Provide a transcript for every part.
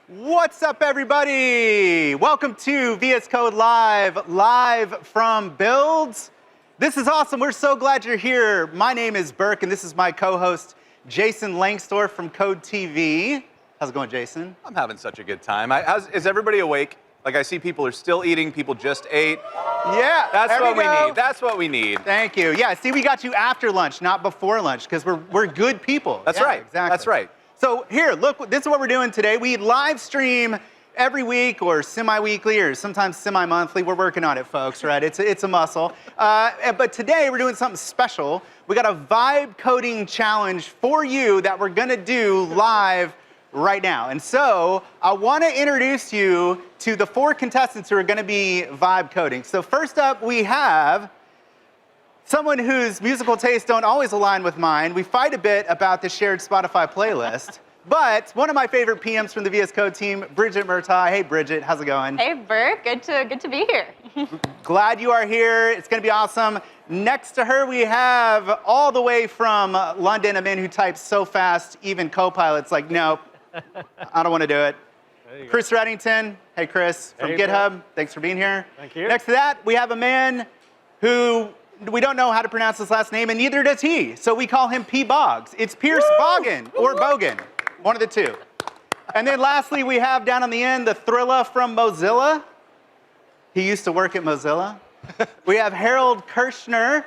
What's up, everybody? Welcome to VS Code live from Builds. This is awesome. We're so glad you're here. My name is Burke, and this is my co-host, Jason Langsdorf from Code TV. How's it going, Jason? I'm having such a good time. Is everybody awake? Like, I see people are still eating. People just ate. Yeah, That's what we need. That's what we need. Thank you. Yeah, see, we got you after lunch, not before lunch, because we're good people. That's Yeah, right. Exactly. That's right. So here, look, this is what we're doing today. We live stream every week or semi-weekly or sometimes semi-monthly. We're working on it, folks, right? It's a muscle. But today we're doing something special. We got a vibe coding challenge for you that we're gonna do live right now. And so I wanna introduce you to the 4 contestants who are gonna be vibe coding. So first up, we have someone whose musical tastes don't always align with mine. We fight a bit about the shared Spotify playlist. But one of my favorite PMs from the VS Code team, Bridget Murtaugh. Hey, Bridget, how's it going? Hey, Burke, good to be here. Glad you are here. It's gonna be awesome. Next to her, we have all the way from London, a man who types so fast, even Copilot's like, nope, I don't wanna do it. Chris Reddington. Hey, Chris, from GitHub. Thanks for being here. Thank you. Next to that, we have a man who we don't know how to pronounce his last name, and neither does he. So we call him P. Boggs. It's Pierce Boggin, or Bogan, one of the two. And then lastly, we have down on the end, the Thrilla from Mozilla. He used to work at Mozilla. We have Harold Kirschner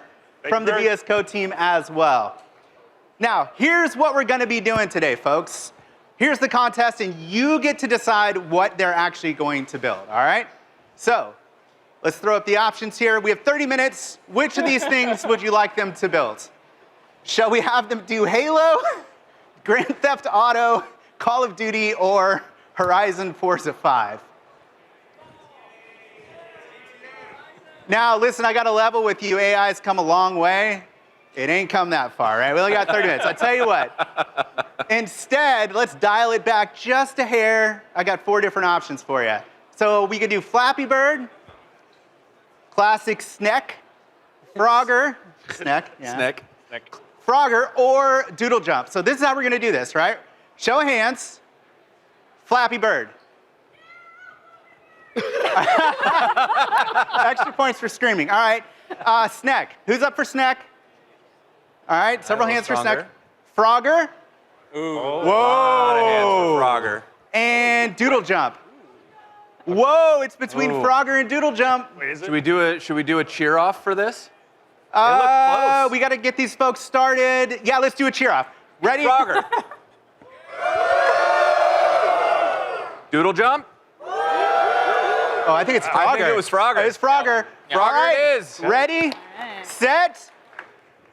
from the VS Code team as well. Now, here's what we're gonna be doing today, folks. Here's the contest, and you get to decide what they're actually going to build, all right? So, let's throw up the options here. We have 30 minutes. Which of these things would you like them to build? Shall we have them do Halo, Grand Theft Auto, Call of Duty, or Horizon Forza 5? Now, listen, I got to level with you. AI's come a long way. It ain't come that far, right? We only got 30 minutes. I tell you what. Instead, let's dial it back just a hair. I got 4 different options for you. So we could do Flappy Bird, Classic Sneck, Frogger, Sneck, yeah. Snick. Frogger, or Doodle Jump. So this is how we're gonna do this, right? Show of hands, Flappy Bird. Extra points for screaming. All right, Sneck. Who's up for Sneck? All right, several hands for Sneck. Frogger. Ooh. Whoa. A lot of hands for Frogger. And Doodle Jump. Whoa, it's between Frogger and Doodle Jump. Wait, is it? Should we do a cheer off for this? close. We got to get these folks started. Yeah, let's do a cheer off. Ready? Frogger. Doodle Jump? Oh, I think it's Frogger. I think it was Frogger. It's Frogger. Yeah. All Frogger right. it is. Ready, set,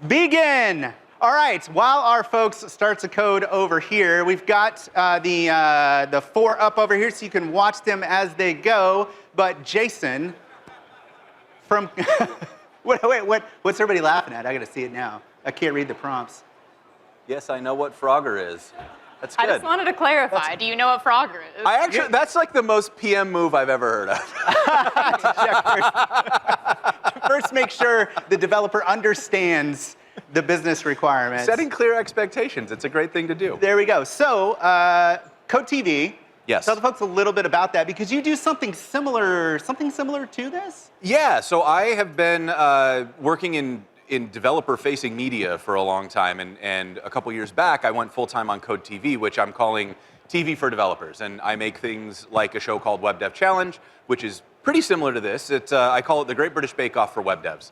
begin. All right, while our folks start to code over here, we've got the 4 up over here so you can watch them as they go. But Jason, from, what's everybody laughing at? I gotta see it now. I can't read the prompts. Yes, I know what Frogger is. That's good. I just wanted to clarify. Do you know what Frogger is? That's like the most PM move I've ever heard of. First, make sure the developer understands the business requirements. Setting clear expectations. It's a great thing to do. There we go. So, Code TV. Yes. Tell the folks a little bit about that because you do something similar to this? Yeah, so I have been working in developer-facing media for a long time, and a couple years back, I went full-time on Code TV, which I'm calling TV for developers, and I make things like a show called Web Dev Challenge, which is pretty similar to this. I call it the Great British Bake Off for web devs.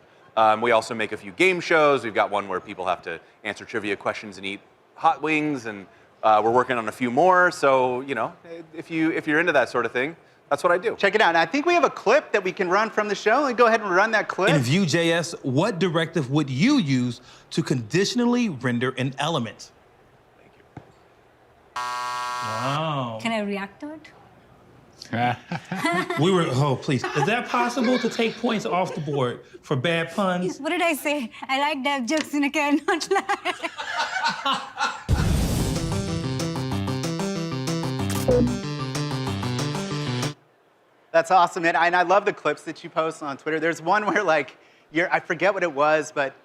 We also make a few game shows. We've got one where people have to answer trivia questions and eat hot wings, and we're working on a few more. So, you know, if you're into that sort of thing, that's what I do. Check it out. And I think we have a clip that we can run from the show. Go ahead and run that clip. In Vue.js, what directive would you use to conditionally render an element? Thank you. Wow. Can I react to it? Oh, please. Is that possible to take points off the board for bad puns? What did I say? I like dev jokes and I cannot lie. That's awesome, and I love the clips that you post on Twitter. There's one where, like, I forget what it was, but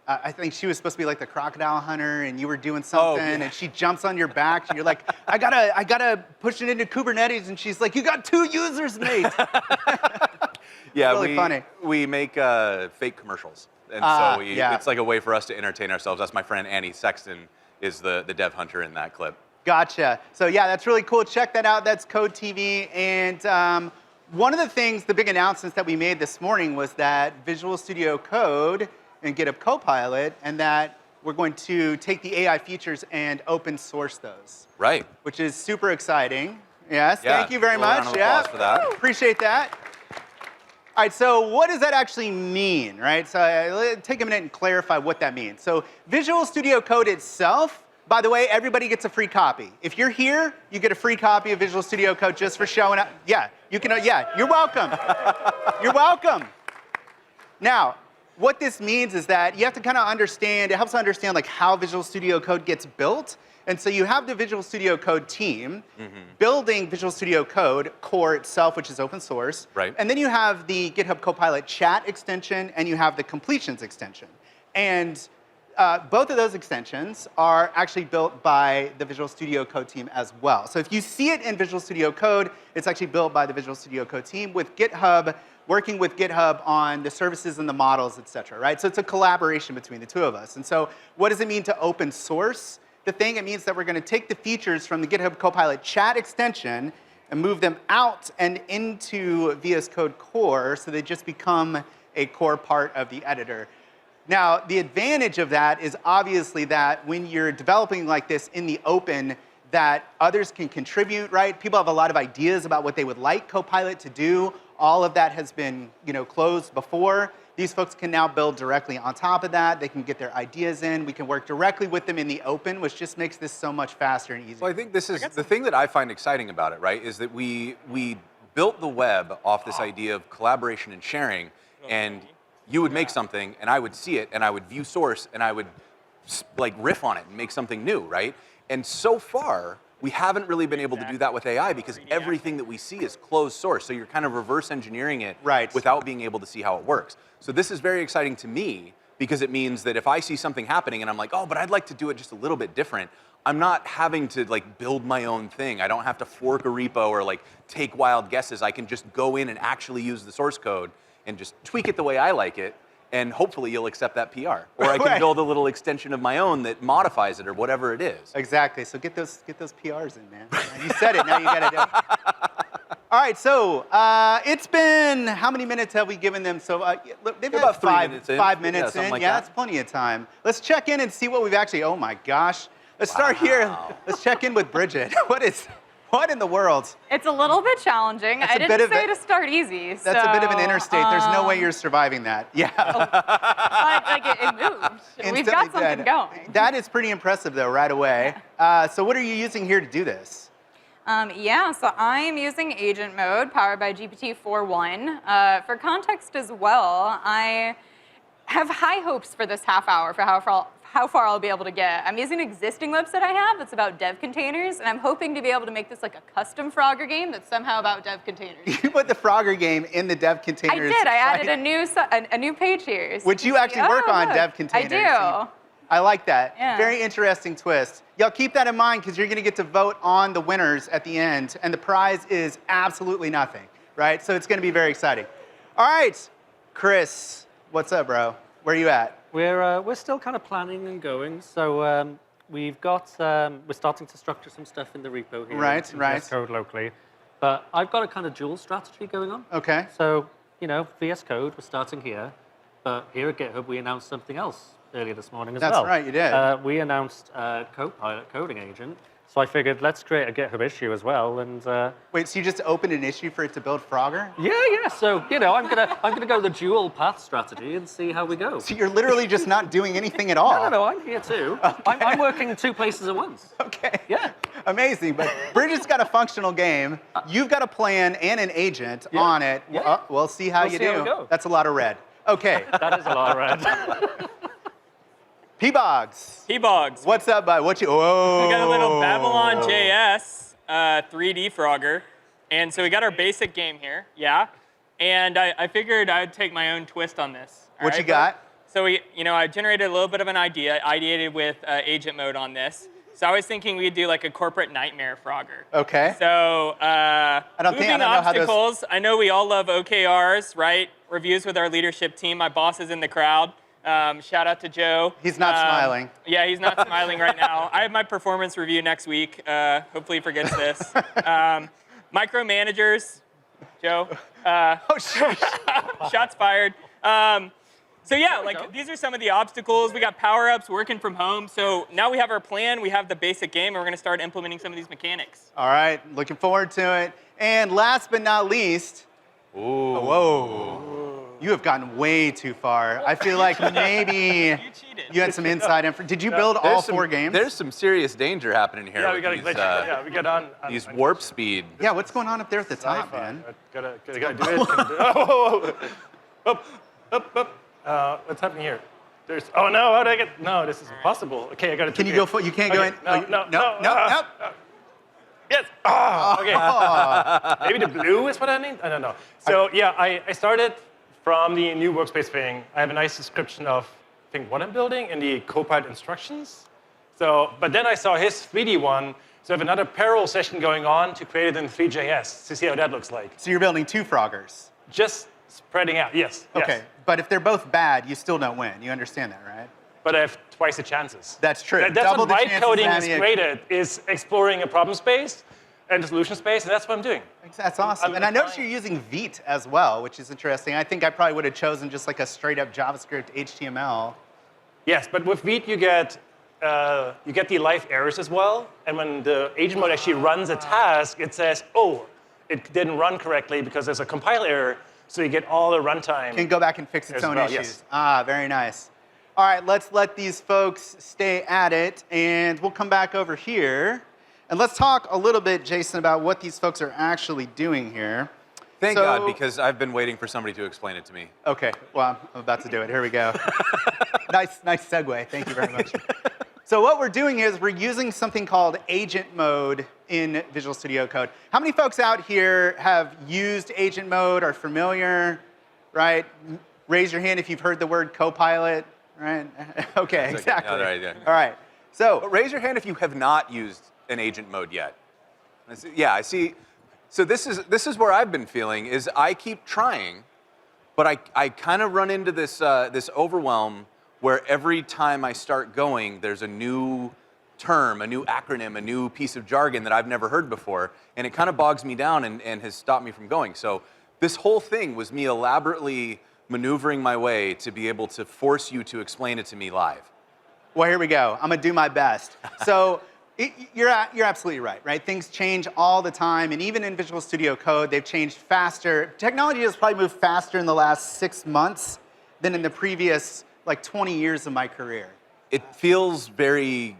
I think she was supposed to be like the crocodile hunter, and you were doing something, yeah. and she jumps on your back, and you're like, I gotta push it into Kubernetes, and she's like, you got 2 users, mate. Yeah, really funny. We make fake commercials, and so yeah. it's like a way for us to entertain ourselves. That's my friend Annie Sexton is the dev hunter in that clip. Gotcha. So yeah, that's really cool. Check that out. That's Code TV. And one of the things, the big announcements that we made this morning was that Visual Studio Code and GitHub Copilot, and that we're going to take the AI features and open source those. Right. Which is super exciting. Yes, Yeah, thank you very a little much. round of applause for that. Appreciate that. All right, so what does that actually mean, right? So take a minute and clarify what that means. So Visual Studio Code itself, by the way, everybody gets a free copy. If you're here, you get a free copy of Visual Studio Code just for showing up. Yeah, you can. Yeah, you're welcome. You're welcome. Now, what this means is that you have to kind of understand, it helps to understand like how Visual Studio Code gets built. And so you have the Visual Studio Code team building Visual Studio Code core itself, which is open source. Right. And then you have the GitHub Copilot chat extension, and you have the completions extension. And both of those extensions are actually built by the Visual Studio Code team as well. So if you see it in Visual Studio Code, it's actually built by the Visual Studio Code team with GitHub, working with GitHub on the services and the models, et cetera, right? So it's a collaboration between the two of us. And so what does it mean to open source the thing? It means that we're going to take the features from the GitHub Copilot chat extension and move them out and into VS Code core so they just become a core part of the editor. Now, the advantage of that is obviously that when you're developing like this in the open, that others can contribute, right? People have a lot of ideas about what they would like Copilot to do. All of that has been, closed before. These folks can now build directly on top of that. They can get their ideas in. We can work directly with them in the open, which just makes this so much faster and easier. Well, I think this is the thing that I find exciting about it, right? Is that we built the web off this idea of collaboration and sharing, and you would make something, and I would see it, and I would view source, and I would like riff on it and make something new, right? And so far, we haven't really been able to do that with AI because everything that we see is closed source. So you're kind of reverse engineering it without being able to see how it works. So this is very exciting to me because it means that if I see something happening and I'm like, oh, but I'd like to do it just a little bit different, I'm not having to like build my own thing. I don't have to fork a repo or like take wild guesses. I can just go in and actually use the source code and just tweak it the way I like it. And hopefully you'll accept that PR. Or I can build a little extension of my own that modifies it or whatever it is. Exactly. So get those PRs in, man. You said it. Now you got to do it. All right. So it's been, how many minutes have we given them? So they've about had 5 minutes in. 5 minutes in. Like yeah, that. that's plenty of time. Let's check in and see what we've actually. Oh my gosh. Let's start here. Let's check in with Bridget. What in the world? It's a little bit challenging. That's I a didn't bit of say it. to start easy. That's a bit of an interstate. There's no way you're surviving that. Yeah. But like it moved. We've got Instantly something dead. going. That is pretty impressive, though, right away. So what are you using here to do this? So I'm using agent mode powered by GPT-4.1. For context as well, I have high hopes for this half hour for how far I'll be able to get. I'm using an existing website I have that's about dev containers, and I'm hoping to be able to make this like a custom Frogger game that's somehow about dev containers. You put the Frogger game in the dev containers. I did. I added right? a new page here. So Which you can actually see- work on look, dev containers. I do. I like that. Yeah. Very interesting twist. Y'all keep that in mind because you're going to get to vote on the winners at the end, and the prize is absolutely nothing, right? So it's going to be very exciting. All right, Chris, what's up, bro? Where are you at? We're still kind of planning and going. So we're starting to structure some stuff in the repo here. Right, in right. VS Code locally. But I've got a kind of dual strategy going on. Okay. So, VS Code, we're starting here. But here at GitHub, we announced something else earlier this morning as well. That's right, you did. We announced Copilot coding agent. So I figured, let's create a GitHub issue as well. And Wait, so you just opened an issue for it to build Frogger? yeah. So I'm gonna go the dual path strategy and see how we go. So you're literally just not doing anything at all. No, I'm here too. I'm working in 2 places at once. Okay. Yeah. Amazing. But Bridget's got a functional game. You've got a plan and an agent Yeah. on it. Yeah. We'll see how We'll you see do. how we go. That's a lot of red. Okay. That is a lot of red. P-Boggs. P-Boggs. What's up, bud? What you? Oh. We got a little Babylon JS 3D Frogger. And so we got our basic game here, yeah. And I figured I'd take my own twist on this. all What you right, got? So I generated a little bit of an idea, ideated with agent mode on this. So I was thinking we'd do like a corporate nightmare Frogger. Okay. So I don't know how those- obstacles. I know we all love OKRs, right? Reviews with our leadership team. My boss is in the crowd. Shout out to Joe. He's not smiling. Yeah, he's not smiling right now. I have my performance review next week. Hopefully he forgets this. Micromanagers, Joe. Oh, sure. Shots fired. So yeah, like these are some of the obstacles. We got power-ups, working from home. So now we have our plan, we have the basic game, and we're gonna start implementing some of these mechanics. All right, looking forward to it. And last but not least, Ooh. whoa, you have gotten way too far. I feel like maybe You cheated. you had some inside info. Did you build all 4 games? There's some serious danger happening here. Yeah, with we got a these, glitch. Yeah, we got on. these warp speed. Yeah, what's going on up there at the top, man? Gotta do it. Oh, up. What's happening here? Oh no, how did I get? No, this is impossible. Okay, I gotta. Can you go? You can't go in. No. Yes. Oh, okay. Maybe the blue is what I need? I don't know. So yeah, I started from the new workspace thing. I have a nice description of, I think, what I'm building in the Copilot instructions. So, but then I saw his 3D one. So I have another parallel session going on to create it in Three.js to see how that looks like. So you're building 2 Froggers. Just spreading out, yes. Okay, Yes. but if they're both bad, you still don't win. You understand that, right? But I have twice the chances. That's true. That's Double what the vibe chances coding of is having a- great at, is exploring a problem space and a solution space, and that's what I'm doing. That's awesome. I'm And I noticed applying- you're using Vite as well, which is interesting. I think I probably would have chosen just like a straight up JavaScript HTML. Yes, but with Vite you get the live errors as well, and when the agent mode actually runs a task, it says, oh, it didn't run correctly because there's a compile error, so you get all the runtime. Can go back and fix its As own well, issues. yes. Ah, very nice. All right, let's let these folks stay at it, and we'll come back over here. And let's talk a little bit, Jason, about what these folks are actually doing here. Thank So- God, because I've been waiting for somebody to explain it to me. Okay, well, I'm about to do it. Here we go. nice segue. Thank you very much. So what we're doing is we're using something called agent mode in Visual Studio Code. How many folks out here have used agent mode, are familiar, right? Raise your hand if you've heard the word Copilot, right? Okay, okay. exactly. All right, yeah. All right. So But raise your hand if you have not used an agent mode yet. Yeah, I see. So this is where I've been feeling is I keep trying, but I kind of run into this this overwhelm where every time I start going, there's a new term, a new acronym, a new piece of jargon that I've never heard before, and it kind of bogs me down and has stopped me from going. So this whole thing was me elaborately maneuvering my way to be able to force you to explain it to me live. well, here we go. I'm gonna do my best. So you're absolutely right? Things change all the time, and even in Visual Studio Code, they've changed faster. Technology has probably moved faster in the last 6 months than in the previous, like, 20 years of my career. It feels very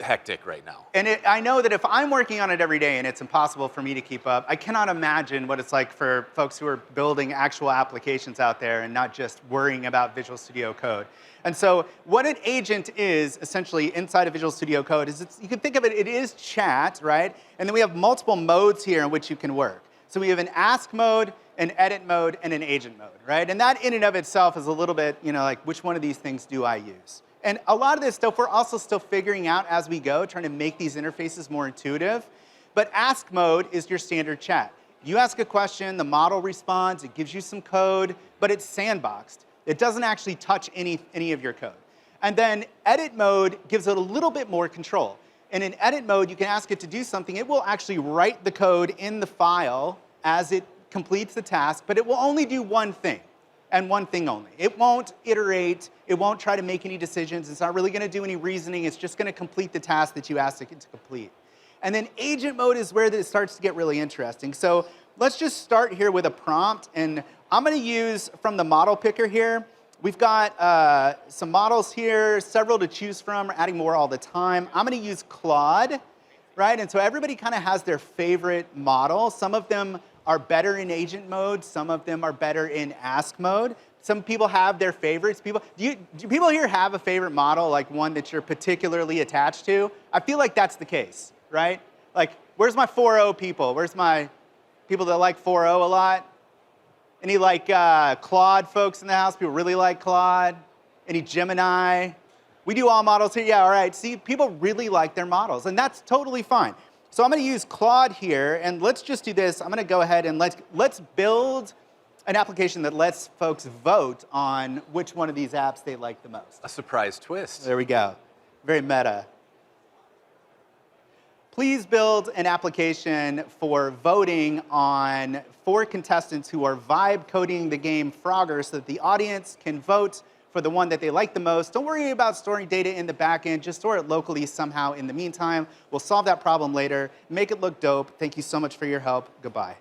hectic right now. And I know that if I'm working on it every day and it's impossible for me to keep up, I cannot imagine what it's like for folks who are building actual applications out there and not just worrying about Visual Studio Code. And so what an agent is essentially inside of Visual Studio Code is you can think of it, it is chat, right? And then we have multiple modes here in which you can work. So we have an ask mode, an edit mode, and an agent mode, right? And that in and of itself is a little bit, like which one of these things do I use? And a lot of this stuff we're also still figuring out as we go, trying to make these interfaces more intuitive. But ask mode is your standard chat. You ask a question, the model responds, it gives you some code, but it's sandboxed. It doesn't actually touch any of your code. And then edit mode gives it a little bit more control. And in edit mode, you can ask it to do something. It will actually write the code in the file as it completes the task, but it will only do one thing. And one thing only. It won't iterate, it won't try to make any decisions, it's not really gonna do any reasoning, it's just gonna complete the task that you asked it to complete. And then agent mode is where it starts to get really interesting. So let's just start here with a prompt, and I'm gonna use from the model picker here. We've got some models here, several to choose from, we're adding more all the time. I'm gonna use Claude, right? And so everybody kind of has their favorite model. Some of them are better in agent mode. Some of them are better in ask mode. Some people have their favorites. Do people here have a favorite model, like one that you're particularly attached to? I feel like that's the case, right? Like, where's my 4.0 people? Where's my people that like 4.0 a lot? Any like Claude folks in the house? People really like Claude? Any Gemini? We do all models here. Yeah, all right. See, people really like their models, and that's totally fine. So I'm going to use Claude here, and let's just do this. I'm going to go ahead and let's build an application that lets folks vote on which one of these apps they like the most. A surprise twist. There we go. Very meta. Please build an application for voting on 4 contestants who are vibe coding the game Frogger so that the audience can vote for the one that they like the most. Don't worry about storing data in the back end. Just store it locally somehow in the meantime. We'll solve that problem later. Make it look dope. Thank you so much for your help. Goodbye.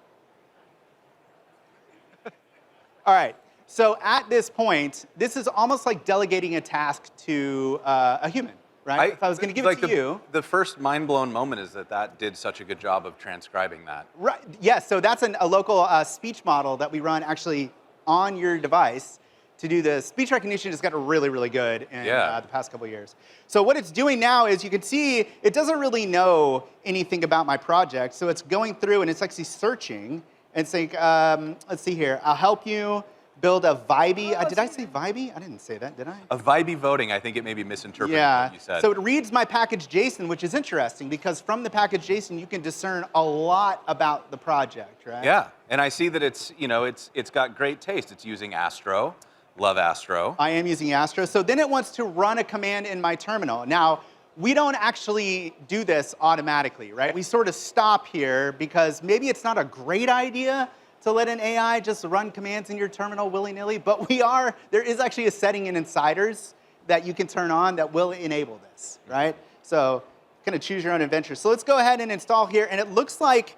All right. So at this point, this is almost like delegating a task to a human. Right? If I was going to give it to you. The first mind-blown moment is that did such a good job of transcribing that. Right. Yes, so that's a local speech model that we run actually on your device to do the speech recognition. Has gotten really, really good in the past couple of years. So what it's doing now is you can see it doesn't really know anything about my project. So it's going through and it's actually searching and saying, let's see here, I'll help you build a vibey. Did I say vibey? I didn't say that, did I? A vibey voting, I think it may be misinterpreted what you said. So it reads my package JSON, which is interesting because from the package JSON, you can discern a lot about the project, right? Yeah, and I see that it's got great taste. It's using Astro. Love Astro. I am using Astro. So then it wants to run a command in my terminal. Now, we don't actually do this automatically, right? We sort of stop here because maybe it's not a great idea to let an AI just run commands in your terminal willy-nilly, but there is actually a setting in Insiders that you can turn on that will enable this, right? So kind of choose your own adventure. So let's go ahead and install here, and it looks like,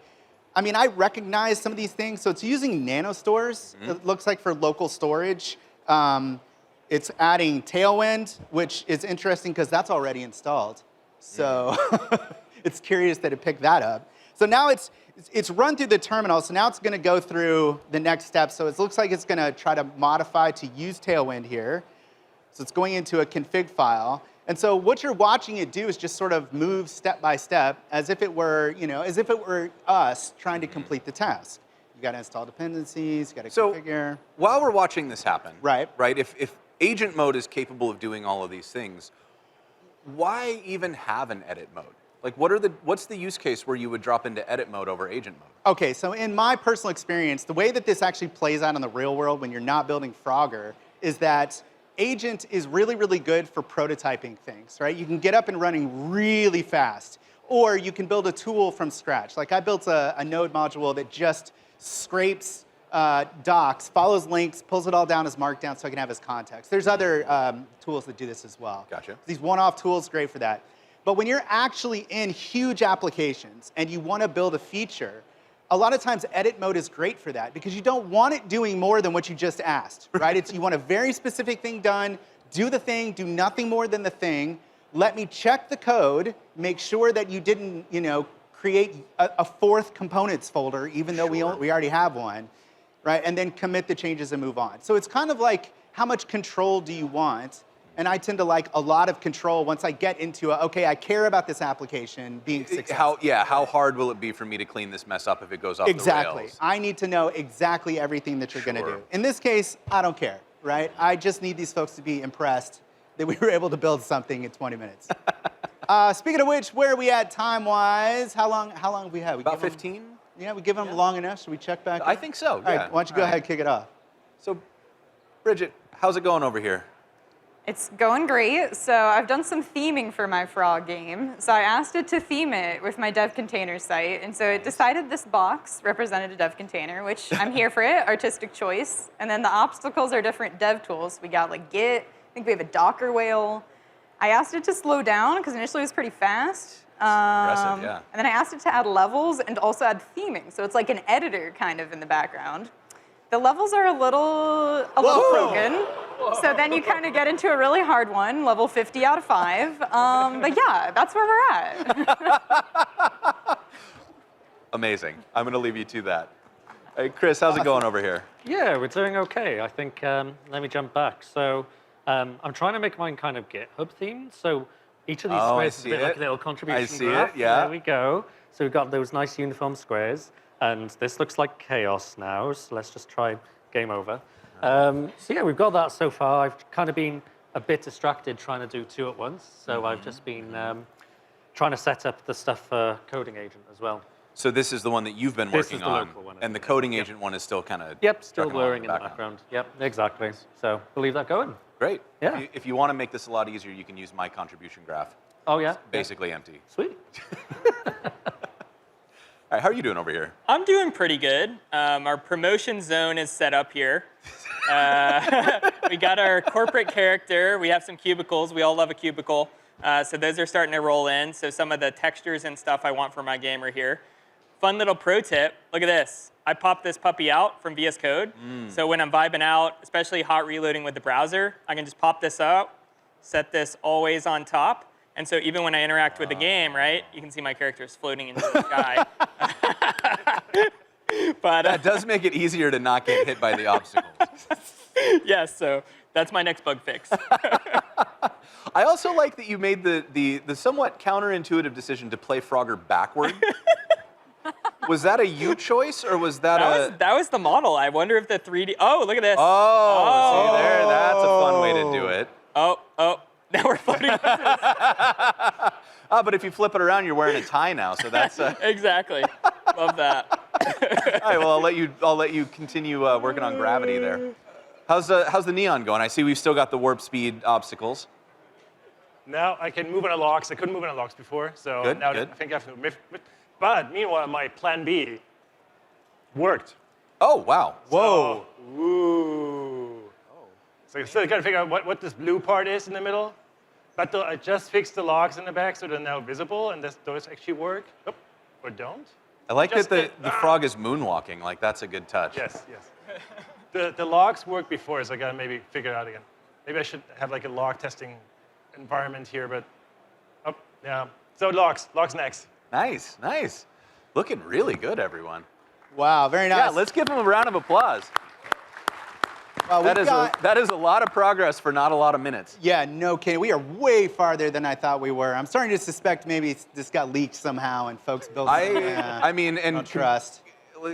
I mean, I recognize some of these things. So it's using nanostores, it looks like for local storage. It's adding Tailwind, which is interesting because that's already installed. So it's curious that it picked that up. So now it's run through the terminal, so now it's going to go through the next step. So it looks like it's going to try to modify to use Tailwind here. So it's going into a config file. And so what you're watching it do is just sort of move step by step as if it were, as if it were us trying to complete the task. You got to install dependencies, you got to configure. While we're watching this happen, right? If agent mode is capable of doing all of these things, why even have an edit mode? Like, what's the use case where you would drop into edit mode over agent mode? Okay, so in my personal experience, the way that this actually plays out in the real world when you're not building Frogger is that agent is really, really good for prototyping things, right? You can get up and running really fast, or you can build a tool from scratch. Like I built a node module that just scrapes docs, follows links, pulls it all down as markdown so I can have as context. There's other tools that do this as well. Gotcha. These one-off tools, great for that. But when you're actually in huge applications and you want to build a feature, a lot of times edit mode is great for that because you don't want it doing more than what you just asked, right? You want a very specific thing done, do the thing, do nothing more than the thing. Let me check the code, make sure that you didn't, create a 4th components folder, even though we already have one, right? And then commit the changes and move on. So it's kind of like how much control do you want? And I tend to like a lot of control once I get into okay, I care about this application being successful. How hard will it be for me to clean this mess up if it goes off the rails? Exactly. I need to know exactly everything that you're going to do. In this case, I don't care, right? I just need these folks to be impressed that we were able to build something in 20 minutes. Speaking of which, where are we at time-wise? How long have we had? About 15? Yeah, we give them long enough. Should we check back? I think so, All right, why don't you go ahead and kick it off? So, Bridget, how's it going over here? It's going great. So I've done some theming for my Frog game. So I asked it to theme it with my dev container site. And so it decided this box represented a dev container, which I'm here for it, artistic choice. And then the obstacles are different dev tools. We got like Git, I think we have a Docker whale. I asked it to slow down because initially it was pretty fast. Impressive, yeah. And then I asked it to add levels and also add theming. So it's like an editor kind of in the background. The levels are a little broken. So then you kind of get into a really hard one, level 50 out of 5. But yeah, that's where we're at. Amazing. I'm going to leave you to that. Hey, Chris, how's it going over here? Yeah, we're doing okay. I think, let me jump back. So I'm trying to make mine kind of GitHub themed. So each of these squares is a bit like a little contribution I see graph. it, yeah. There we go. So we've got those nice uniform squares. And this looks like chaos now, so let's just try game over. So yeah, we've got that so far. I've kind of been a bit distracted trying to do two at once. So I've just been trying to set up the stuff for Coding Agent as well. So this is the one that you've been This working is the on, local one, and the yeah. Coding Yep. Agent one is still kind of Yep, still whirring in the background. Yep, exactly. So we'll leave that going. Great. Yeah. If you want to make this a lot easier, you can use my contribution graph. Oh, yeah? Basically empty. Sweet. All right, how are you doing over here? I'm doing pretty good. Our promotion zone is set up here. We got our corporate character. We have some cubicles. We all love a cubicle. So those are starting to roll in. So some of the textures and stuff I want for my game are here. Fun little pro tip. Look at this. I popped this puppy out from VS Code. So when I'm vibing out, especially hot reloading with the browser, I can just pop this out, set this always on top. And so even when I interact with the game, right, you can see my character is floating into the sky. But That does make it easier to not get hit by the obstacles. yes, so that's my next bug fix. I also like that you made the somewhat counterintuitive decision to play Frogger backward. Was that a you choice, or was that That was the model. I wonder if the 3D. Oh, look at this. Oh, see there? That's a fun way to do it. Oh, now we're floating. But if you flip it around, you're wearing a tie now, so that's. Exactly. Love that. All right, well, I'll let you continue working on gravity there. How's the neon going? I see we've still got the warp speed obstacles. Now I can move on the logs. I couldn't move on the logs before, so Good, now good. I think I have to move. But meanwhile, my plan B worked. Oh, wow. Whoa. Ooh. So you still got to figure out what this blue part is in the middle. But I just fixed the logs in the back, so they're now visible, and those actually work. Oh, or don't. I like Just that the frog is moonwalking. Like, that's a good touch. Yes, yes. The logs worked before, so I got to maybe figure it out again. Maybe I should have like a log testing environment here, but oh, yeah. So logs next. Nice, nice. Looking really good, everyone. Wow, very nice. Yeah, let's give him a round of applause. Well, That is a lot of progress for not a lot of minutes. Yeah, no kidding. We are way farther than I thought we were. I'm starting to suspect maybe this got leaked somehow and folks built I mean, and don't trust.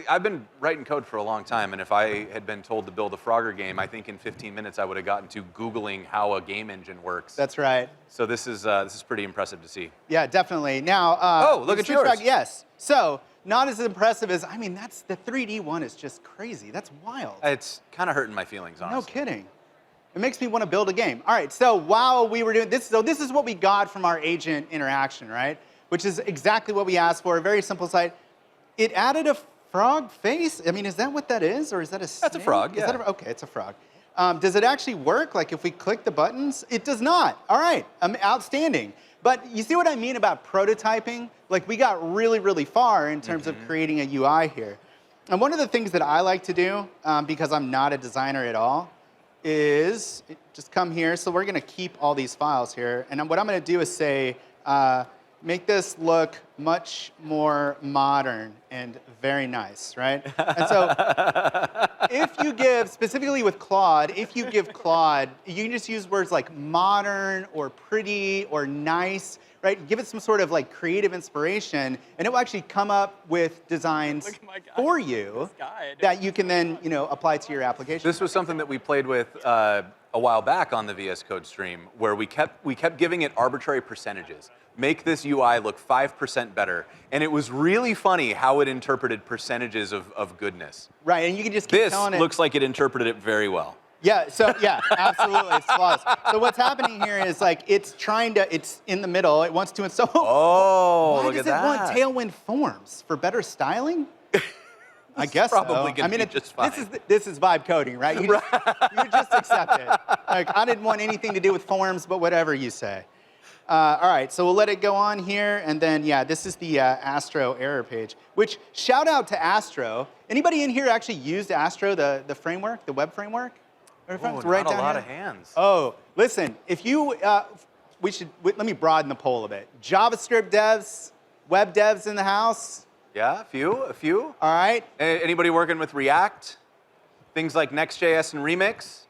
I've been writing code for a long time, and if I had been told to build a Frogger game, I think in 15 minutes I would have gotten to Googling how a game engine works. That's right. So this is pretty impressive to see. Yeah, definitely. Now, look at switch yours. back- yes. So, not as impressive as, I mean, that's the 3D one is just crazy. That's wild. It's kind of hurting my feelings, honestly. No kidding. It makes me want to build a game. All right, so while we were doing this, so this is what we got from our agent interaction, right? Which is exactly what we asked for, a very simple site. It added a frog face? I mean, is that what that is, or is that a snake? That's a frog, Is that yeah. okay, it's a frog. Does it actually work? Like if we click the buttons? It does not. All right, outstanding. But you see what I mean about prototyping? Like we got really, really far in terms of creating a UI here. And one of the things that I like to do, because I'm not a designer at all, is just come here. So we're gonna keep all these files here. And what I'm gonna do is say, make this look much more modern and very nice, right? And so if you give, specifically with Claude, if you give Claude, you can just use words like modern or pretty or nice, right? Give it some sort of like creative inspiration, and it will actually come up with designs Look at my guy. for you This guy, dude. that you can then, apply to your application. This was something that we played with a while back on the VS Code stream, where we kept giving it arbitrary percentages. Make this UI look 5% better. And it was really funny how it interpreted percentages of goodness. Right, and you can just keep This telling it. looks like it interpreted it very well. Yeah, so yeah, absolutely, it's flawless. So what's happening here is like it's in the middle. It wants to install. Oh, Why look does at it that. want Tailwind forms for better styling? I guess probably so. gonna I mean, be just fine. This is vibe coding, right? You just accept it. Like I didn't want anything to do with forms, but whatever you say. All right, so we'll let it go on here, and then yeah, this is the Astro error page. Which shout out to Astro. Anybody in here actually used Astro, the framework, the web framework? Oh, It's not a lot here. of hands. Oh, listen, if you, let me broaden the poll a bit. JavaScript devs, web devs in the house, Yeah, a few. all right? Anybody working with React? Things like Next.js and Remix?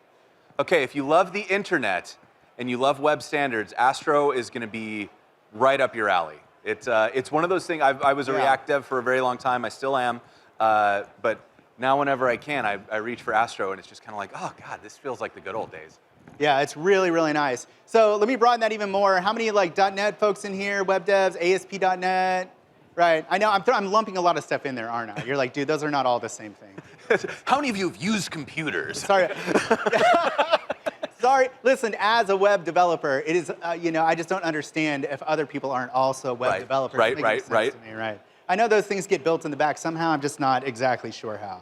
Okay, if you love the internet and you love web standards, Astro is going to be right up your alley. It's one of those things. I was a Yeah. React dev for a very long time. I still am. But now whenever I can, I reach for Astro, and it's just kind of like, oh, God, this feels like the good old days. Yeah, it's really, really nice. So let me broaden that even more. How many like .NET folks in here? Web devs, ASP.NET? Right. I know I'm lumping a lot of stuff in there, aren't I? You're like, dude, those are not all the same thing. How many of you have used computers? Sorry. Sorry. Listen, as a web developer, it is, I just don't understand if other people aren't also web developers. Right, It makes right, sense to me, right. I know those things get built in the back somehow. I'm just not exactly sure how.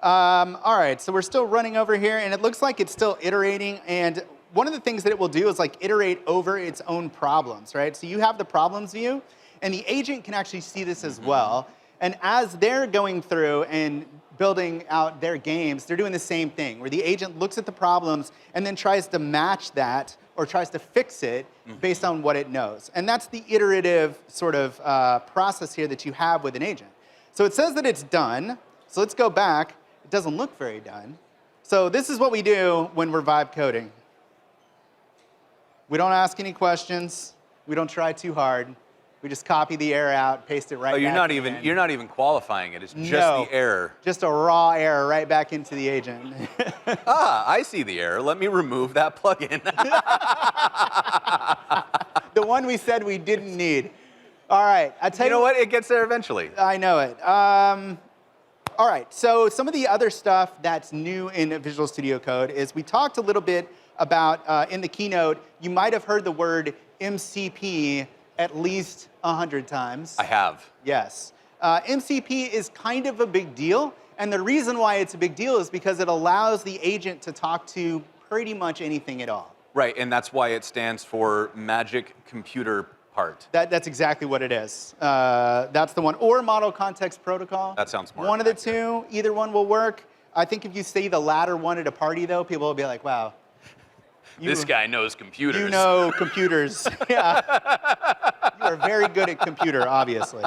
All right, so we're still running over here, and it looks like it's still iterating. And one of the things that it will do is like iterate over its own problems, right? So you have the problems view, and the agent can actually see this as well. And as they're going through and building out their games, they're doing the same thing, where the agent looks at the problems and then tries to match that or tries to fix it based on what it knows. And that's the iterative sort of process here that you have with an agent. So it says that it's done. So let's go back. It doesn't look very done. So this is what we do when we're vibe coding. We don't ask any questions. We don't try too hard. We just copy the error out, paste it right Oh, you're back not in. even you're not even qualifying it. It's just No, the error. just a raw error right back into the agent. Ah, I see the error. Let me remove that plugin. The one we said we didn't need. All right, I tell You know what? It gets there eventually. I know it. All right, so some of the other stuff that's new in Visual Studio Code is we talked a little bit about, in the keynote, you might have heard the word MCP at least 100 times. I have. Yes. MCP is kind of a big deal, and the reason why it's a big deal is because it allows the agent to talk to pretty much anything at all. Right, and that's why it stands for Magic Computer Part. That's exactly what it is. That's the one. Or Model Context Protocol. That sounds smart. One of the two, either one will work. I think if you say the latter one at a party, though, people will be like, wow. This guy knows computers. You know computers. Yeah. You are very good at computer, obviously.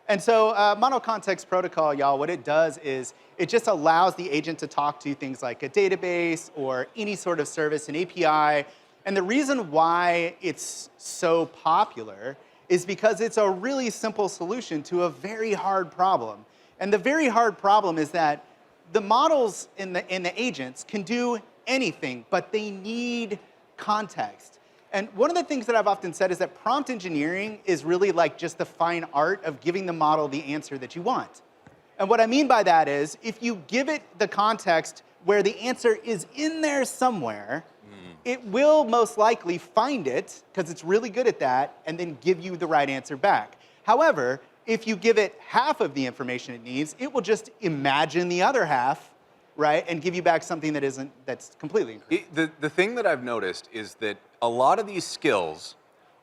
And so Model Context Protocol, y'all, what it does is it just allows the agent to talk to things like a database or any sort of service, an API. And the reason why it's so popular is because it's a really simple solution to a very hard problem. And the very hard problem is that the models in the agents can do anything, but they need context. And one of the things that I've often said is that prompt engineering is really like just the fine art of giving the model the answer that you want. And what I mean by that is if you give it the context where the answer is in there somewhere, it will most likely find it, because it's really good at that, and then give you the right answer back. However, if you give it half of the information it needs, it will just imagine the other half, right, and give you back something that's completely incorrect. The thing that I've noticed is that a lot of these skills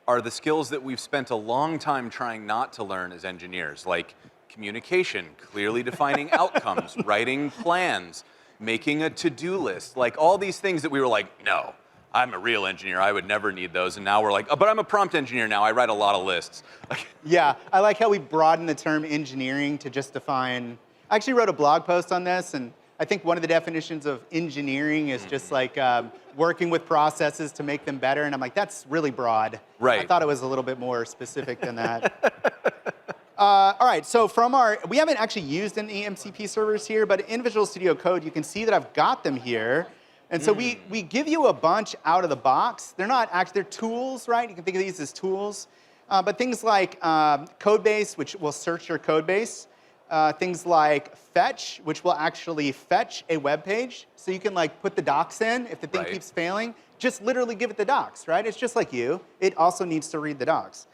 are the skills that we've spent a long time trying not to learn as engineers, like communication, clearly defining outcomes, writing plans, making a to-do list, like all these things that we were like, no, I'm a real engineer, I would never need those. And now we're like, oh, but I'm a prompt engineer now, I write a lot of lists. Yeah, I like how we broaden the term engineering to just define. I actually wrote a blog post on this, and I think one of the definitions of engineering is just like working with processes to make them better. And I'm like, that's really broad. Right. I thought it was a little bit more specific than that. All right, so we haven't actually used any MCP servers here, but in Visual Studio Code, you can see that I've got them here. And so we give you a bunch out of the box. They're not actually, they're tools, right? You can think of these as tools. But things like Codebase, which will search your code base. Things like Fetch, which will actually fetch a web page. So you can like put the docs in if the thing keeps failing. Just literally give it the docs, right? It's just like you. It also needs to read the docs.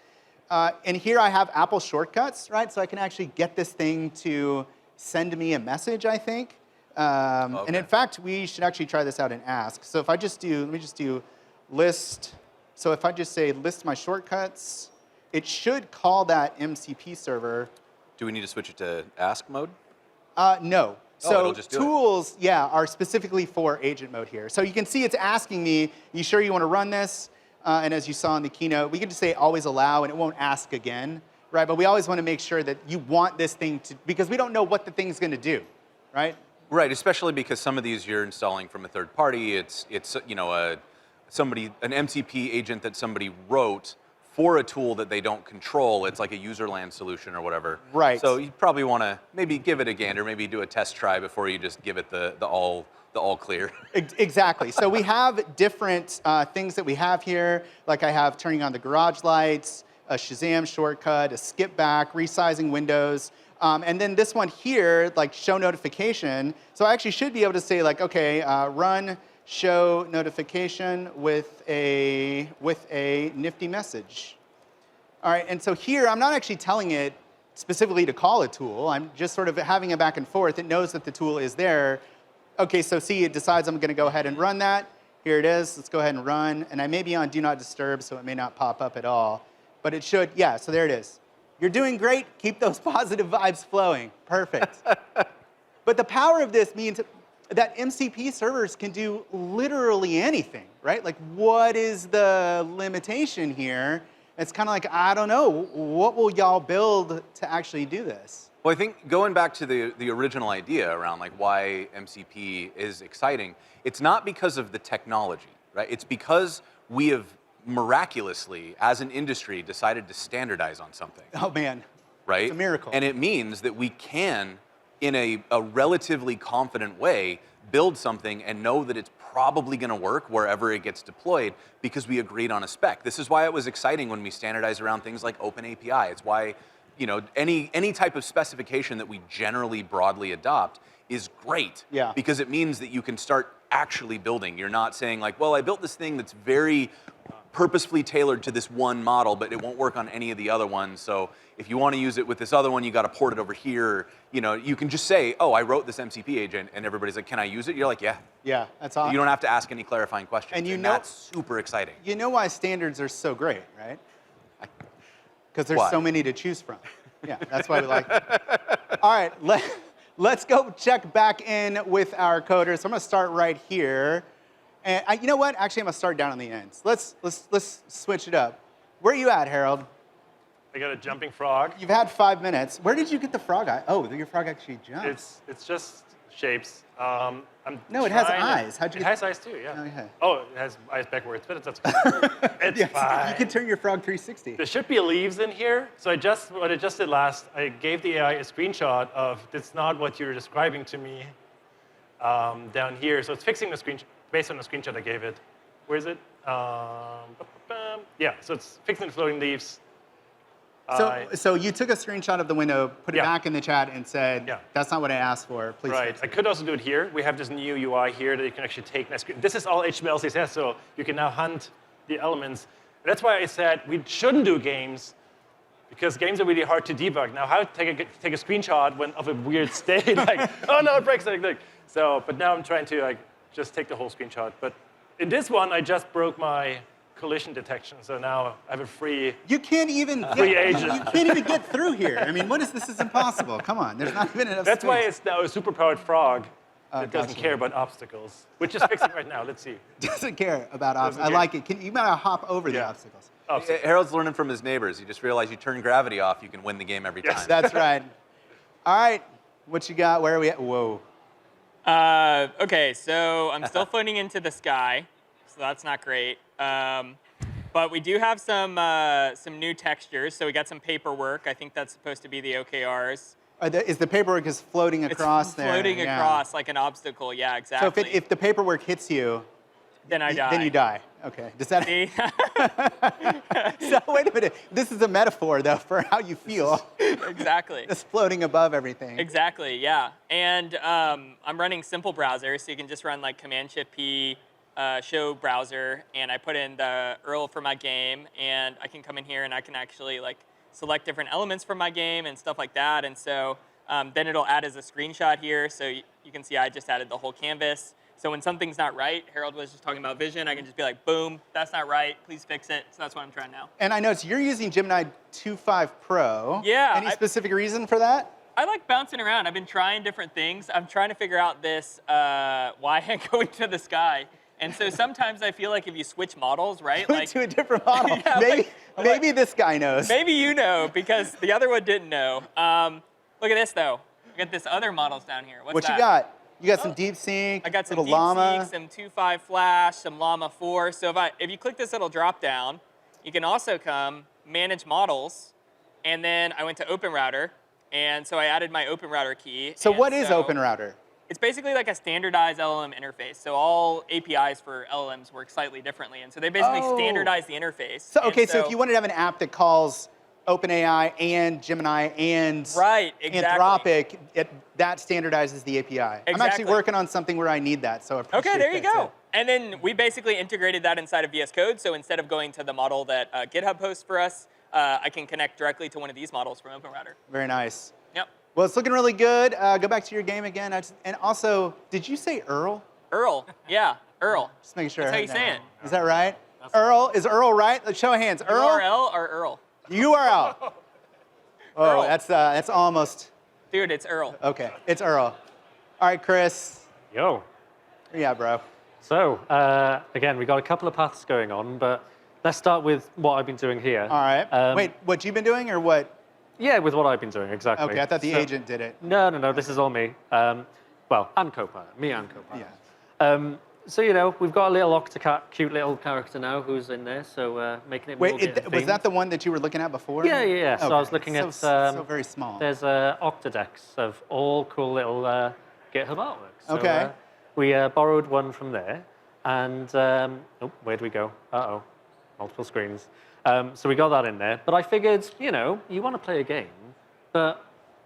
And here I have Apple shortcuts, right? So I can actually get this thing to send me a message, I think. And in fact, we should actually try this out in Ask. So if I just do, let me just do list. So if I just say list my shortcuts, it should call that MCP server. Do we need to switch it to Ask mode? No. Oh, So it'll just do it. tools, yeah, are specifically for agent mode here. So you can see it's asking me, you sure you want to run this? And as you saw in the keynote, we can just say always allow, and it won't ask again, right? But we always want to make sure that you want this thing to, because we don't know what the thing's going to do, right? Right, especially because some of these you're installing from a third party. It's an MCP agent that somebody wrote for a tool that they don't control. It's like a user land solution or whatever. Right. So you probably want to maybe give it a gander, maybe do a test try before you just give it the all clear. Exactly. So we have different things that we have here. Like I have turning on the garage lights, a Shazam shortcut, a skip back, resizing windows. And then this one here, like show notification. So I actually should be able to say like, okay, run show notification with a nifty message. All right, and so here I'm not actually telling it specifically to call a tool. I'm just sort of having a back and forth. It knows that the tool is there. Okay, so see, it decides I'm going to go ahead and run that. Here it is. Let's go ahead and run. And I may be on Do Not Disturb, so it may not pop up at all. But it should, yeah, so there it is. You're doing great. Keep those positive vibes flowing. Perfect. But the power of this means that MCP servers can do literally anything, right? Like, what is the limitation here? It's kind of like, I don't know. What will y'all build to actually do this? Well, I think going back to the original idea around like why MCP is exciting, it's not because of the technology, right? It's because we have miraculously, as an industry, decided to standardize on something. Oh, man. Right? It's a miracle. And it means that we can, in a relatively confident way, build something and know that it's probably going to work wherever it gets deployed because we agreed on a spec. This is why it was exciting when we standardized around things like OpenAPI. It's why, you know, any type of specification that we generally broadly adopt is great. Yeah. Because it means that you can start actually building. You're not saying like, well, I built this thing that's very purposefully tailored to this one model, but it won't work on any of the other ones. So if you want to use it with this other one, you got to port it over here. You know, you can just say, oh, I wrote this MCP agent, and everybody's like, can I use it? You're like, yeah. Yeah, that's awesome. You don't have to ask any clarifying questions. And you know- that's super exciting. You know why standards are so great, right? Because there's Why? so many to choose from. Yeah, that's why we like it. All right, let's go check back in with our coders. I'm going to start right here. And you know what? Actually, I'm going to start down on the ends. Let's switch it up. Where are you at, Harold? I got a jumping frog. You've had 5 minutes. Where did you get the frog eye? Oh, your frog actually jumps. It's just shapes. No, it has eyes. How'd you It get- has eyes too, yeah. Oh, yeah. Oh, it has eyes backwards, but that's okay. It's Yes, fine. you can turn your frog 360. There should be leaves in here. So what I just did last, I gave the AI a screenshot of that's not what you're describing to me down here. So it's fixing the screenshot based on the screenshot I gave it. Where is it? Yeah, so it's fixing the floating leaves. So you took a screenshot of the window, put it Yeah. back in the chat, and said, Yeah. "That's not what I asked for. Please." Right. fix I it." could also do it here. We have this new UI here that you can actually take. This is all HTML, CSS, so you can now hunt the elements. And that's why I said we shouldn't do games, because games are really hard to debug. Now, how to take a screenshot of a weird state? Like, oh no, it breaks. So, but now I'm trying to like just take the whole screenshot. But in this one, I just broke my collision detection, so now I have a free. You can't even Free get, agent. you can't even get through here. I mean, what is this? This is impossible. Come on, there's not even enough That's why space. it's now a superpowered frog that doesn't gotcha. care about obstacles, which is fixing right now. Let's see. Doesn't care about obstacles. I care. like it. You gotta hop over the Yeah. obstacles. Obstacles. Harold's learning from his neighbors. He just realized you turn gravity off, you can win the game every Yes. time. That's right. All right, what you got? Where are we at? Whoa. Okay, so I'm still floating into the sky, so that's not great. But we do have some new textures. So we got some paperwork. I think that's supposed to be the OKRs. Is the paperwork is floating across it's there? floating yeah. across like an obstacle. Yeah, So exactly. if the paperwork hits you, then I die. then you die. Okay. Does that? See? So wait a minute. This is a metaphor though for how you feel. Exactly. Just floating above everything. Exactly, yeah. And I'm running simple browser, so you can just run like Command-Shift-P, show browser, and I put in the URL for my game, and I can come in here and I can actually like select different elements from my game and stuff like that. And so then it'll add as a screenshot here, so you can see I just added the whole canvas. So when something's not right, Harold was just talking about vision, I can just be like, boom, that's not right, please fix it. So that's what I'm trying now. And I noticed you're using Gemini 2.5 Pro. Yeah, Any specific reason for that? I like bouncing around. I've been trying different things. I'm trying to figure out this, why I go into the sky. And so sometimes I feel like if you switch models, right? Like, to a different model. Yeah, maybe this guy knows. Maybe you know, because the other one didn't know. Look at this, though. I got this other models down here. What's What that? you got? You got some DeepSeek, I got some little Llama. DeepSeek, some 2.5 Flash, some Llama 4. So if you click this little drop down, you can also come manage models, and then I went to OpenRouter, and so I added my OpenRouter key. So and what is so OpenRouter? It's basically like a standardized LLM interface. So all APIs for LLMs work slightly differently, and so they basically standardize the interface. So And okay, so if you wanted to have an app that calls OpenAI and Gemini and Right, exactly. Anthropic, that standardizes the API. I'm actually Exactly. working on something where I need that, so I appreciate Okay, there you that go. tip. And then we basically integrated that inside of VS Code. So instead of going to the model that GitHub hosts for us, I can connect directly to one of these models from OpenRouter. Very nice. Yep. Well, it's looking really good. Go back to your game again. And also, did you say Earl? Earl, yeah, Earl. Just making sure. That's I how you heard say that. it. Is that right? Earl, is Earl right? Let's show of hands. Earl? URL or Earl? URL. Oh, Earl. that's almost, Dude, it's Earl. okay. It's Earl. All right, Chris. Yo. Yeah, bro. So, again, we got a couple of paths going on, but let's start with what I've been doing here. All right. Wait, what you've been doing or what? Yeah, with what I've been doing, exactly. Okay, I thought the So- agent did it. No, this is all me. Well, and Copilot, me and Copilot. Yeah. So, we've got a little Octocat, cute little character now who's in there, so making it more Wait, was that the one that you were looking at before? Yeah. So I was looking so, at... so very small. There's Octodecks of all cool little GitHub artwork. So, Okay. We borrowed one from there, and oh, where'd we go? Uh-oh, multiple screens. So we got that in there, but I figured, you want to play a game, but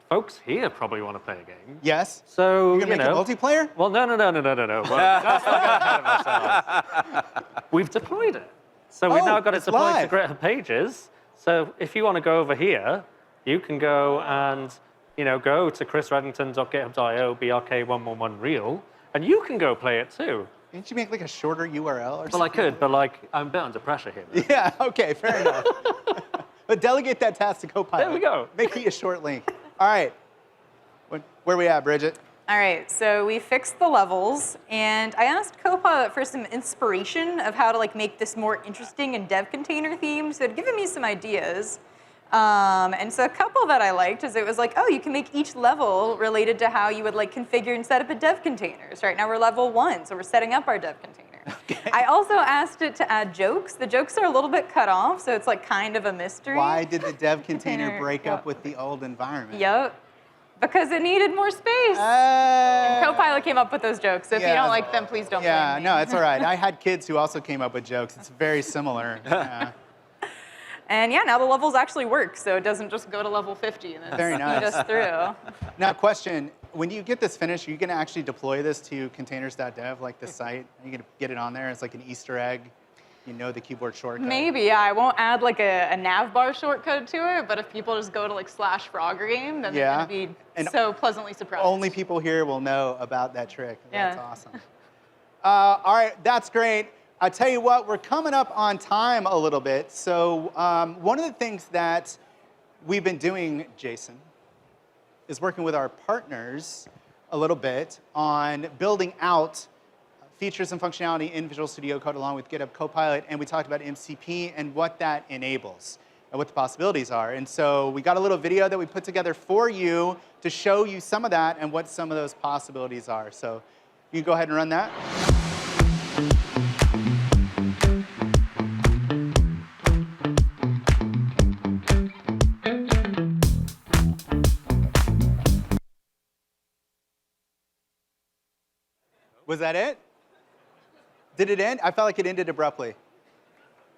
folks here probably want to play a game. Yes. So, You're gonna make it multiplayer? Well, no. Well, that's not ahead of ourselves. We've deployed it. So we've Oh, now got it it's deployed live. to GitHub Pages. So if you want to go over here, you can go and go to chrisreddington.github.io brk111real, and you can go play it too. Didn't you make like a shorter URL or something? Well, I could, but I'm a bit under pressure here. though. Yeah, okay, fair enough. But delegate that task to Copilot. There we go. Make it a short link. All right. Where we at, Bridget? All right, so we fixed the levels, and I asked Copilot for some inspiration of how to make this more interesting in dev container themes. So it had given me some ideas. And so a couple that I liked is it was like, oh, you can make each level related to how you would configure and set up a dev container. So right now we're level 1, so we're setting up our dev container. Okay. I also asked it to add jokes. The jokes are a little bit cut off, so it's kind of a mystery. Why did the dev container Container, break yeah. up with the old environment? Yep, because it needed more space. Oh. Copilot came up with those jokes, so if you Yeah. don't like them, please don't Yeah, blame me. no, it's all right. I had kids who also came up with jokes. It's very similar. Yeah. And yeah, now the levels actually work, so it doesn't just go to level 50 and then Very speed nice. us through. Now, question. When you get this finished, are you going to actually deploy this to containers.dev, like the site? Are you going to get it on there? It's like an Easter egg. You know the keyboard shortcut. Maybe, yeah. I won't add a nav bar shortcut to it, but if people just go to /Frogger then Yeah. they're going to be And so pleasantly surprised. Only people here will know about that trick. That's Yeah. awesome. All right, that's great. I tell you what, we're coming up on time a little bit. So one of the things that we've been doing, Jason, is working with our partners a little bit on building out features and functionality in Visual Studio Code along with GitHub Copilot. And we talked about MCP and what that enables and what the possibilities are. And so we got a little video that we put together for you to show you some of that and what some of those possibilities are. So you can go ahead and run that. Was that it? Did it end? I felt like it ended abruptly.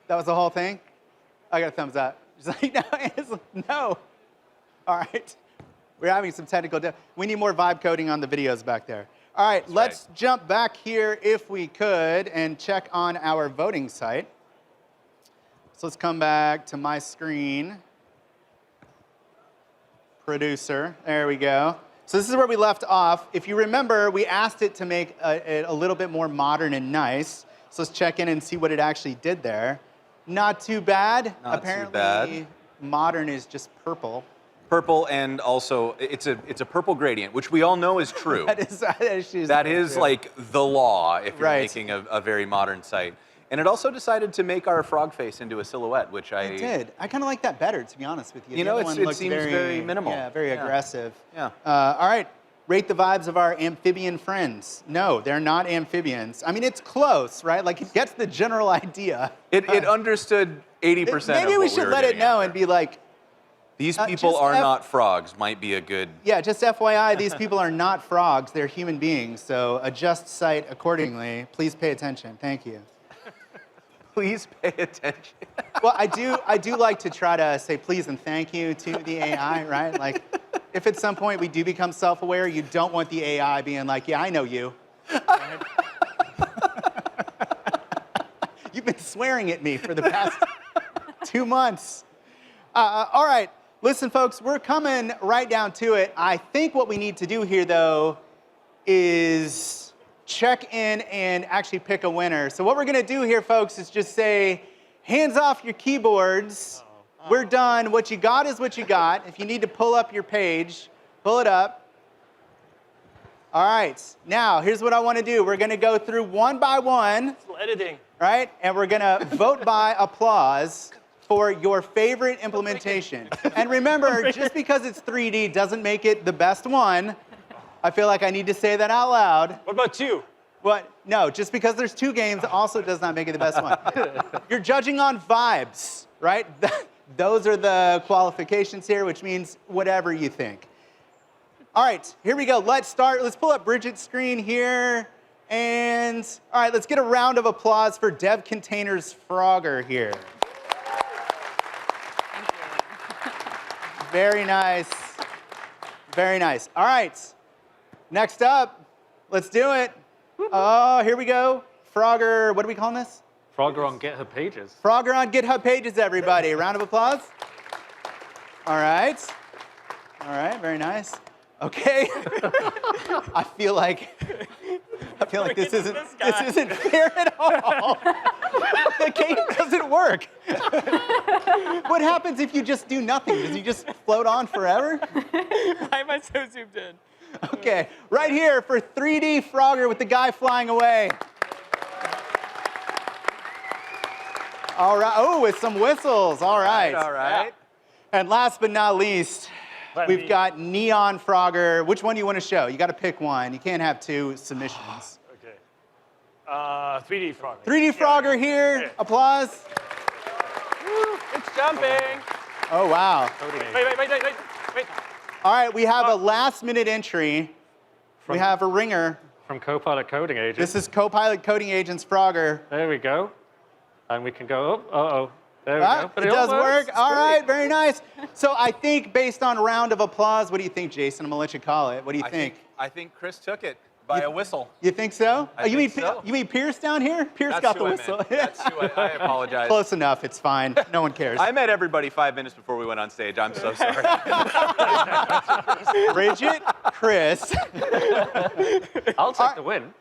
That was the whole thing? I got a thumbs up. Just like, no, no. All right. We're having some technical we need more vibe coding on the videos back there. All right, let's jump back here if we could and check on our voting site. So let's come back to my screen. Producer, there we go. So this is where we left off. If you remember, we asked it to make it a little bit more modern and nice. So let's check in and see what it actually did there. Not too bad. Not Apparently, too bad. modern is just purple. Purple, and also it's a purple gradient, which we all know is true. That is That is true. like the law if you're Right. making a very modern site. And it also decided to make our frog face into a silhouette, which It did. I kind of like that better, to be honest with you. You The know, other one it looked seems very minimal. Yeah, very Yeah. aggressive. Yeah. All right. Rate the vibes of our amphibian friends. No, they're not amphibians. I mean, it's close, right? Like, it gets the general idea. It understood 80%. Maybe of we what should were let it getting know at and there. be like, These people just are F- not frogs. Might be a good. yeah, just FYI, these people are not frogs. They're human beings. So adjust site accordingly. Please pay attention. Thank you. Please pay attention. Well, I do like to try to say please and thank you to the AI, right? Like, if at some point we do become self-aware, you don't want the AI being like, yeah, I know you. Right? You've been swearing at me for the past 2 months. All right, listen, folks, we're coming right down to it. I think what we need to do here, though, is check in and actually pick a winner. So what we're gonna do here, folks, is just say, hands off your keyboards. We're done. What you got is what you got. If you need to pull up your page, pull it up. All right, now here's what I wanna do. We're gonna go through one by one, Still editing. right? And we're gonna vote by applause for your favorite implementation. And remember, just because it's 3D doesn't make it the best one. I feel like I need to say that out loud. What about you? What? No, just because there's 2 games also does not make it the best one. You're judging on vibes, right? Those are the qualifications here, which means whatever you think. All right, here we go. Let's start. Let's pull up Bridget's screen here. And all right, let's get a round of applause for Dev Containers Frogger here. Very nice. Very nice. All right. Next up, let's do it. Oh, here we go. Frogger, what are we calling this? Frogger on GitHub Pages. Frogger on GitHub Pages, everybody. A round of applause. All right. All right, very nice. Okay. I feel like this isn't fair at all. The game doesn't work. What happens if you just do nothing? Does he just float on forever? Why am I so zoomed in? Okay, right here for 3D Frogger with the guy flying away. All right, oh, with some whistles, all right. All right. And last but not least, we've got Neon Frogger. Which one do you want to show? You got to pick one. You can't have 2 submissions. Okay. 3D Frogger. 3D Frogger here, Yeah. applause. It's jumping. Oh, wow. Wait. All right, we have a last minute entry. We have a ringer. From Copilot Coding Agent. This is Copilot Coding Agents Frogger. There we go. And we can go up. Uh-oh. There we Ah, go. But it all does works. work. All right, very nice. So I think based on a round of applause, what do you think, Jason? I'm gonna let you call it. What do you think? I think Chris took it by a whistle. You think so? I you think mean so. you mean Pierce down here? Pierce That's got who the I whistle. meant. That's who I apologize. Close enough. It's fine. No one cares. I met everybody 5 minutes before we went on stage. I'm so sorry. Bridget, Chris. I'll take the win.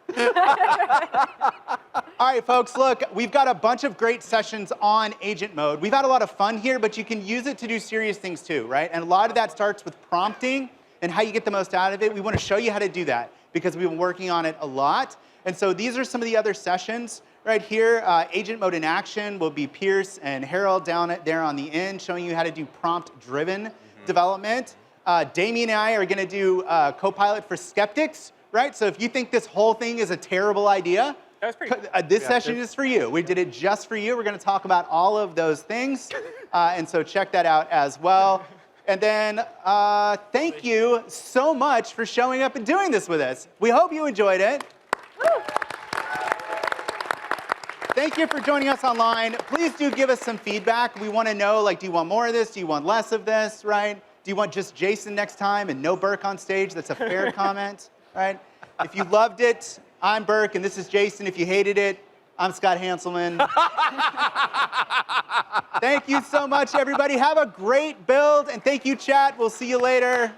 All right, folks, look, we've got a bunch of great sessions on agent mode. We've had a lot of fun here, but you can use it to do serious things too, right? And a lot of that starts with prompting and how you get the most out of it. We want to show you how to do that because we've been working on it a lot. And so these are some of the other sessions right here. Agent mode in action will be Pierce and Harold down there on the end, showing you how to do prompt-driven development. Damien and I are going to do Copilot for skeptics, right? So if you think this whole thing is a terrible idea, That was pretty cool. this session is for you. We did it just for you. We're going to talk about all of those things. And so check that out as well. And then thank you so much for showing up and doing this with us. We hope you enjoyed it. Thank you for joining us online. Please do give us some feedback. We want to know, like, do you want more of this? Do you want less of this, right? Do you want just Jason next time and no Burke on stage? That's a fair comment, right? If you loved it, I'm Burke, and this is Jason. If you hated it, I'm Scott Hanselman. Thank you so much, everybody. Have a great build, and thank you, chat. We'll see you later.